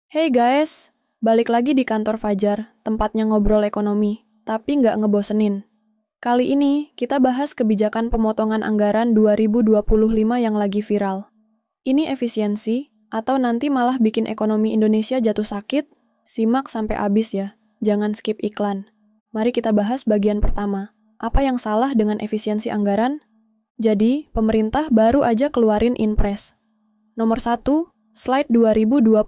Hey guys, balik lagi di kantor Fajar, tempatnya ngobrol ekonomi, tapi nggak ngebosenin. Kali ini, kita bahas kebijakan pemotongan anggaran 2025 yang lagi viral. Ini efisiensi, atau nanti malah bikin ekonomi Indonesia jatuh sakit? Simak sampai habis ya, jangan skip iklan. Mari kita bahas bagian pertama. Apa yang salah dengan efisiensi anggaran? Jadi, pemerintah baru aja keluarin Inpres. Nomor 1, slide 2025.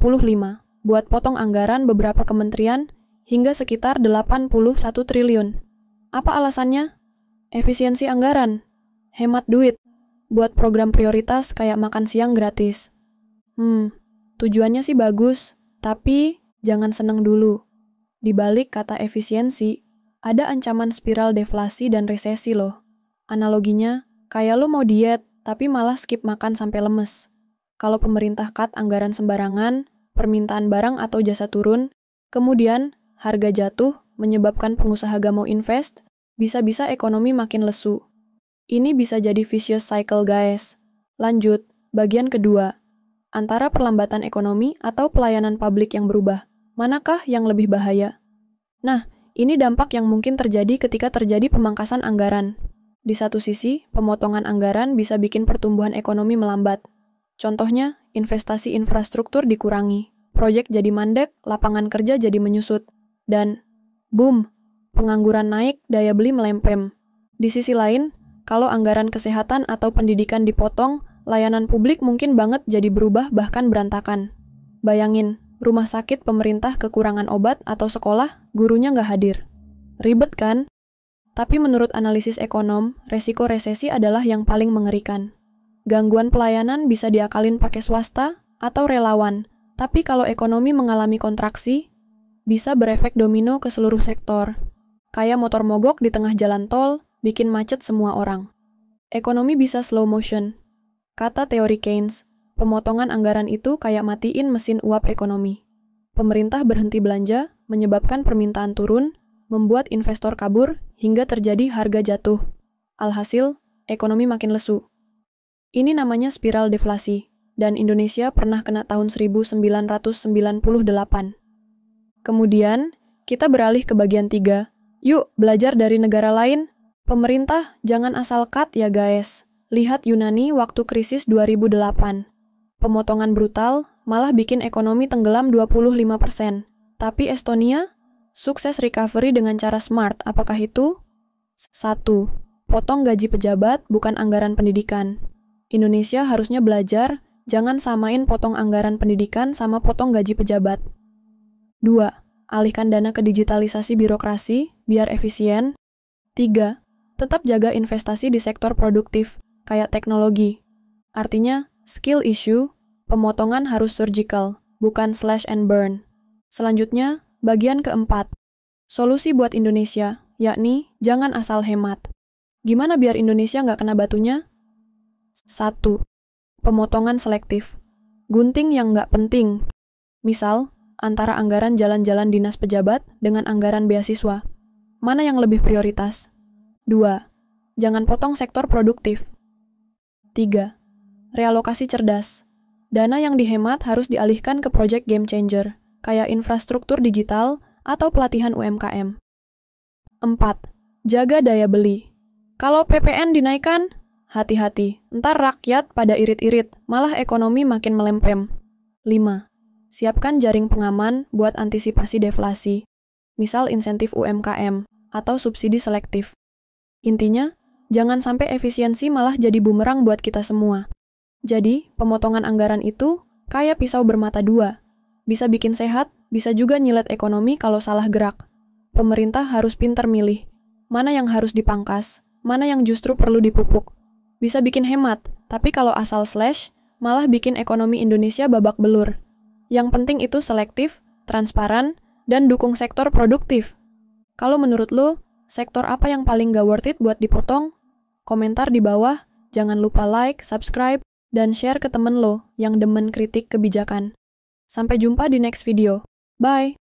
Buat potong anggaran beberapa kementerian hingga sekitar 81 triliun. Apa alasannya? Efisiensi anggaran, hemat duit, buat program prioritas kayak makan siang gratis. Tujuannya sih bagus, tapi jangan seneng dulu. Di balik kata efisiensi, ada ancaman spiral deflasi dan resesi loh. Analoginya, kayak lo mau diet, tapi malah skip makan sampai lemes. Kalau pemerintah cut anggaran sembarangan, permintaan barang atau jasa turun, kemudian harga jatuh menyebabkan pengusaha gak mau invest, bisa-bisa ekonomi makin lesu. Ini bisa jadi vicious cycle guys. Lanjut, bagian kedua. Antara perlambatan ekonomi atau pelayanan publik yang berubah, manakah yang lebih bahaya? Nah, ini dampak yang mungkin terjadi ketika terjadi pemangkasan anggaran. Di satu sisi, pemotongan anggaran bisa bikin pertumbuhan ekonomi melambat. Contohnya, investasi infrastruktur dikurangi, proyek jadi mandek, lapangan kerja jadi menyusut, dan boom, pengangguran naik, daya beli melempem. Di sisi lain, kalau anggaran kesehatan atau pendidikan dipotong, layanan publik mungkin banget jadi berubah bahkan berantakan. Bayangin, rumah sakit pemerintah kekurangan obat atau sekolah, gurunya nggak hadir. Ribet kan? Tapi menurut analisis ekonom, resiko resesi adalah yang paling mengerikan. Gangguan pelayanan bisa diakalin pakai swasta atau relawan, tapi kalau ekonomi mengalami kontraksi, bisa berefek domino ke seluruh sektor. Kayak motor mogok di tengah jalan tol, bikin macet semua orang. Ekonomi bisa slow motion. Kata teori Keynes, pemotongan anggaran itu kayak matiin mesin uap ekonomi. Pemerintah berhenti belanja, menyebabkan permintaan turun, membuat investor kabur, hingga terjadi harga jatuh. Alhasil, ekonomi makin lesu. Ini namanya spiral deflasi, dan Indonesia pernah kena tahun 1998. Kemudian, kita beralih ke bagian 3. Yuk, belajar dari negara lain. Pemerintah jangan asal cut ya guys. Lihat Yunani waktu krisis 2008. Pemotongan brutal malah bikin ekonomi tenggelam 25%. Tapi Estonia, sukses recovery dengan cara smart. Apakah itu? 1. Potong gaji pejabat, bukan anggaran pendidikan. Indonesia harusnya belajar, jangan samain potong anggaran pendidikan sama potong gaji pejabat. 2. Alihkan dana ke digitalisasi birokrasi, biar efisien. 3. Tetap jaga investasi di sektor produktif, kayak teknologi. Artinya, skill issue, pemotongan harus surgical, bukan slash and burn. Selanjutnya, bagian keempat. Solusi buat Indonesia, yakni jangan asal hemat. Gimana biar Indonesia nggak kena batunya? 1. Pemotongan selektif. Gunting yang nggak penting. Misal, antara anggaran jalan-jalan dinas pejabat dengan anggaran beasiswa. Mana yang lebih prioritas? 2. Jangan potong sektor produktif. 3. Realokasi cerdas. Dana yang dihemat harus dialihkan ke proyek game changer, kayak infrastruktur digital atau pelatihan UMKM. 4. Jaga daya beli. Kalau PPN dinaikkan, hati-hati, ntar rakyat pada irit-irit, malah ekonomi makin melempem. 5. Siapkan jaring pengaman buat antisipasi deflasi, misal insentif UMKM atau subsidi selektif. Intinya, jangan sampai efisiensi malah jadi bumerang buat kita semua. Jadi, pemotongan anggaran itu kayak pisau bermata dua. Bisa bikin sehat, bisa juga nyilet ekonomi kalau salah gerak. Pemerintah harus pintar milih, mana yang harus dipangkas, mana yang justru perlu dipupuk. Bisa bikin hemat, tapi kalau asal slash, malah bikin ekonomi Indonesia babak belur. Yang penting itu selektif, transparan, dan dukung sektor produktif. Kalau menurut lo, sektor apa yang paling gak worth it buat dipotong? Komentar di bawah, jangan lupa like, subscribe, dan share ke temen lo yang demen kritik kebijakan. Sampai jumpa di next video. Bye!